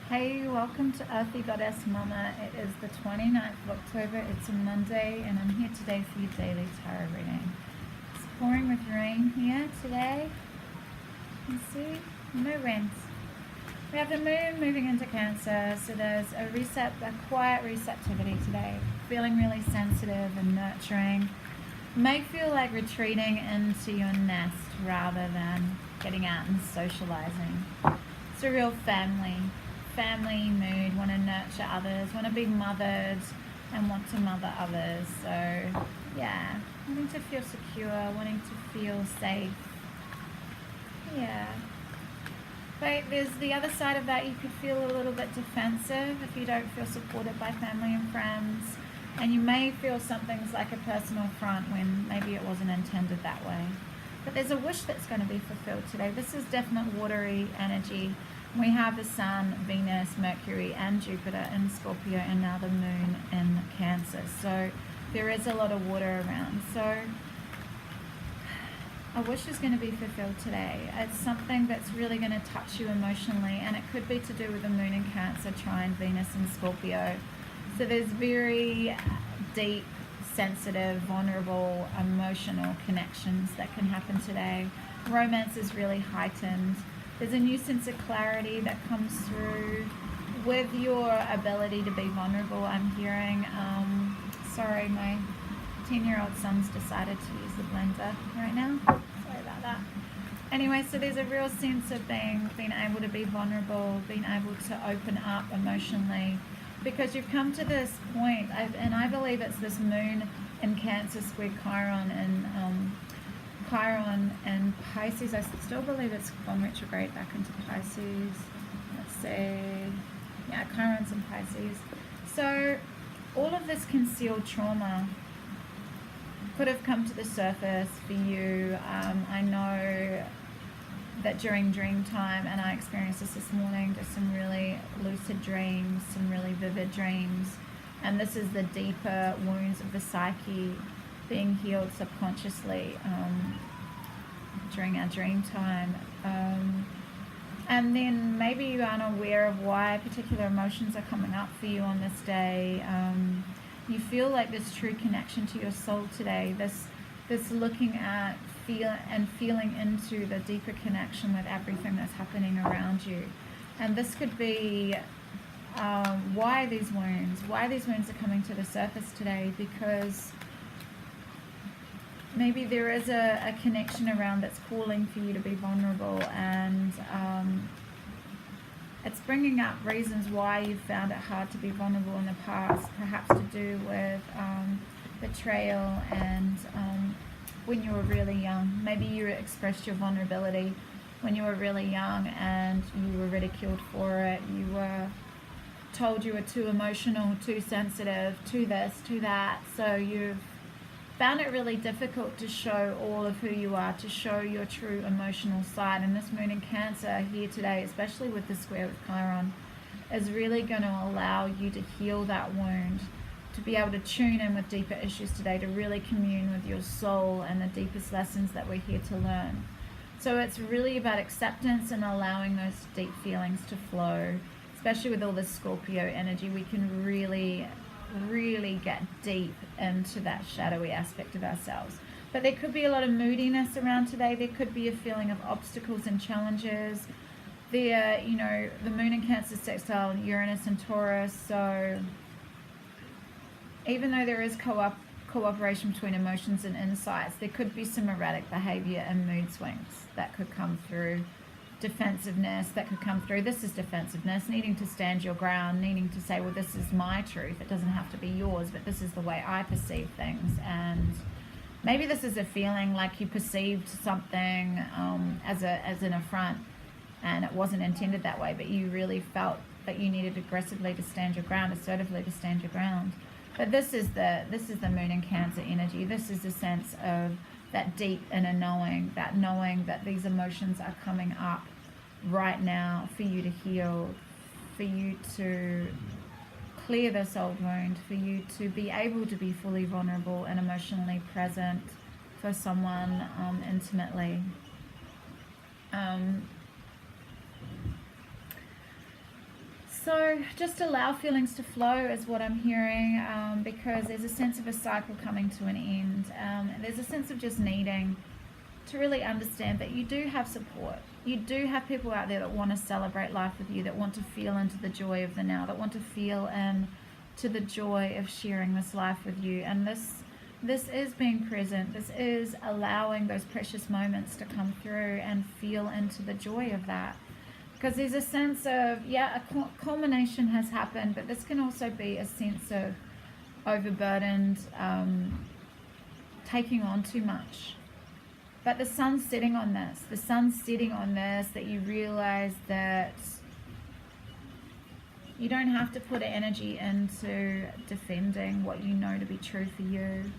Hey, welcome to Earthy Goddess Mama. It is the 29th of October. It's a Monday, and I'm here today for your daily tarot reading. It's pouring with rain here today. You see? No winds. We have the moon moving into Cancer, so there's a quiet receptivity today. Feeling really sensitive and nurturing. May feel like retreating into your nest rather than getting out and socializing. It's a real family mood, want to nurture others, want to be mothered and want to mother others. So yeah, wanting to feel secure, wanting to feel safe. Yeah. But there's the other side of that. You could feel a little bit defensive if you don't feel supported by family and friends, and you may feel something's like a personal affront when maybe it wasn't intended that way. But there's a wish that's going to be fulfilled today. This is definite watery energy. We have the Sun, Venus, Mercury, and Jupiter in Scorpio, and now the Moon in Cancer. So there is a lot of water around. So a wish is going to be fulfilled today. It's something that's really going to touch you emotionally, and it could be to do with the Moon in Cancer trine Venus in Scorpio. So there's very deep, sensitive, vulnerable, emotional connections that can happen today. Romance is really heightened. There's a new sense of clarity that comes through with your ability to be vulnerable. I'm hearing, sorry, my 10-year-old son's decided to use the blender right now. Sorry about that. Anyway, so there's a real sense of being able to be vulnerable, being able to open up emotionally, because you've come to this point, and I believe it's this Moon in Cancer squared Chiron and Pisces. I still believe it's gone retrograde back into Pisces. Let's see. Yeah, Chiron's in Pisces. So all of this concealed trauma could have come to the surface for you. I know that during dream time, and I experienced this morning, just some really lucid dreams, some really vivid dreams. And this is the deeper wounds of the psyche being healed subconsciously during our dream time. And then maybe you aren't aware of why particular emotions are coming up for you on this day. You feel like this true connection to your soul today, this looking at, feeling into the deeper connection with everything that's happening around you. And this could be why these wounds are coming to the surface today, because maybe there is a connection around that's calling for you to be vulnerable, and it's bringing up reasons why you found it hard to be vulnerable in the past, perhaps to do with betrayal and when you were really young. Maybe you expressed your vulnerability when you were really young and you were ridiculed for it. You were told you were too emotional, too sensitive, too this, too that. So you've found it really difficult to show all of who you are, to show your true emotional side. And this Moon in Cancer here today, especially with the square with Chiron, is really going to allow you to heal that wound, to be able to tune in with deeper issues today, to really commune with your soul and the deepest lessons that we're here to learn. So it's really about acceptance and allowing those deep feelings to flow. Especially with all this Scorpio energy, we can really get deep into that shadowy aspect of ourselves. But there could be a lot of moodiness around today. There could be a feeling of obstacles and challenges. The Moon in Cancer sextile Uranus and Taurus. So even though there is cooperation between emotions and insights, there could be some erratic behavior and mood swings that could come through. Defensiveness that could come through. This is defensiveness, needing to stand your ground, needing to say, well, this is my truth. It doesn't have to be yours, but this is the way I perceive things. And maybe this is a feeling like you perceived something as an affront, and it wasn't intended that way, but you really felt that you needed aggressively to stand your ground, assertively to stand your ground. But this is the Moon in Cancer energy. This is the sense of that deep inner knowing that these emotions are coming up right now for you to heal, for you to clear this old wound, for you to be able to be fully vulnerable and emotionally present for someone intimately. So just allow feelings to flow is what I'm hearing, because there's a sense of a cycle coming to an end. There's a sense of just needing to really understand that you do have support. You do have people out there that want to celebrate life with you, that want to feel into the joy of the now, that want to feel into the joy of sharing this life with you. And this is being present. This is allowing those precious moments to come through and feel into the joy of that. Because there's a sense of, yeah, a culmination has happened, but this can also be a sense of overburdened, taking on too much. But the sun's setting on this. The sun's setting on this, that you realize that you don't have to put energy into defending what you know to be true for you.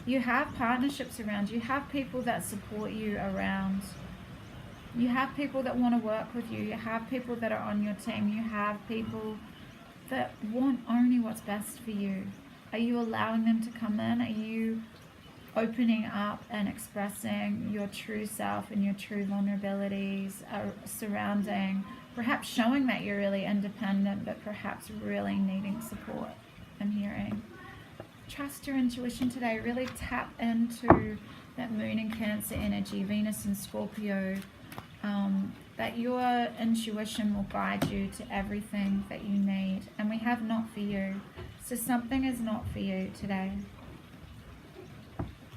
You have partnerships around you. You have people that support you around. You have people that want to work with you. You have people that are on your team. You have people that want only what's best for you. Are you allowing them to come in? Are you opening up and expressing your true self and your true vulnerabilities surrounding, perhaps showing that you're really independent, but perhaps really needing support? I'm hearing. Trust your intuition today. Really tap into that moon in Cancer energy, Venus in Scorpio, that your intuition will guide you to everything that you need. And we have not for you. So something is not for you today.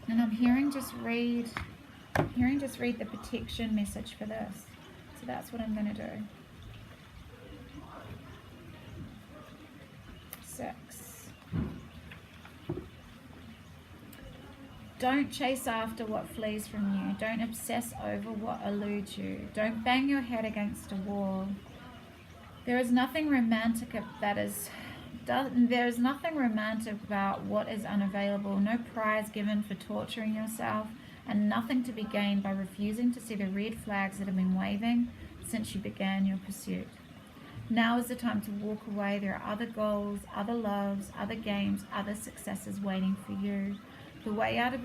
And I'm hearing just read the protection message for this. So that's what I'm going to do. 6. Don't chase after what flees from you. Don't obsess over what eludes you. Don't bang your head against a wall. There is nothing romantic about what is unavailable. No prize given for torturing yourself, and nothing to be gained by refusing to see the red flags that have been waving since you began your pursuit. Now is the time to walk away. There are other goals, other loves, other games, other successes waiting for you. The way out of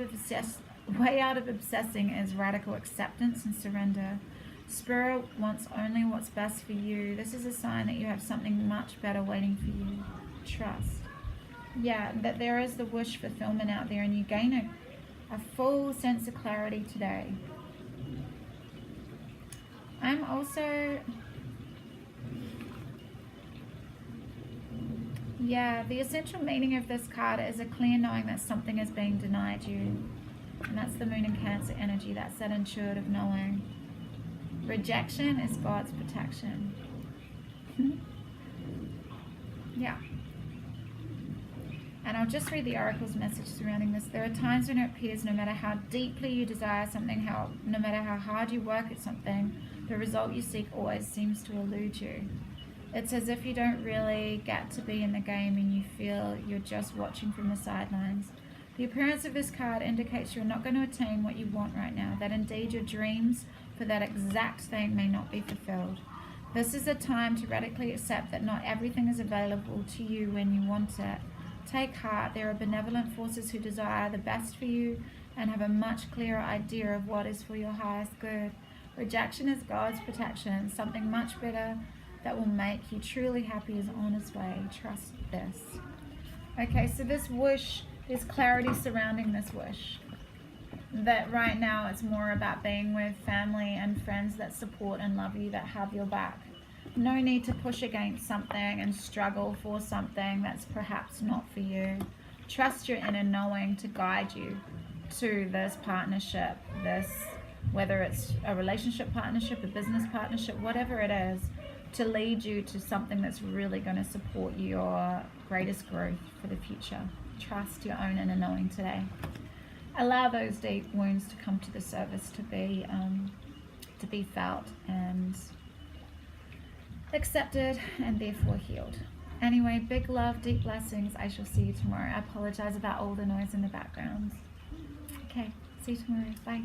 obsessing is radical acceptance and surrender. Spirit wants only what's best for you. This is a sign that you have something much better waiting for you. Trust. Yeah, that there is the wish fulfillment out there, and you gain a full sense of clarity today. I'm also... Yeah, the essential meaning of this card is a clear knowing that something is being denied you. And that's the moon in Cancer energy. That's that intuitive knowing. Rejection is God's protection. Yeah. And I'll just read the oracle's message surrounding this. There are times when it appears no matter how deeply you desire something, no matter how hard you work at something, the result you seek always seems to elude you. It's as if you don't really get to be in the game and you feel you're just watching from the sidelines. The appearance of this card indicates you're not going to attain what you want right now, that indeed your dreams for that exact thing may not be fulfilled. This is a time to radically accept that not everything is available to you when you want it. Take heart. There are benevolent forces who desire the best for you and have a much clearer idea of what is for your highest good. Rejection is God's protection. Something much better that will make you truly happy is on its way. Trust this. Okay, so this wish, there's clarity surrounding this wish. That right now it's more about being with family and friends that support and love you, that have your back. No need to push against something and struggle for something that's perhaps not for you. Trust your inner knowing to guide you to this partnership, whether it's a relationship partnership, a business partnership, whatever it is, to lead you to something that's really going to support your greatest growth for the future. Trust your own inner knowing today. Allow those deep wounds to come to the surface, to be felt and accepted and therefore healed. Anyway, big love, deep blessings. I shall see you tomorrow. I apologize about all the noise in the background. Okay, see you tomorrow. Bye.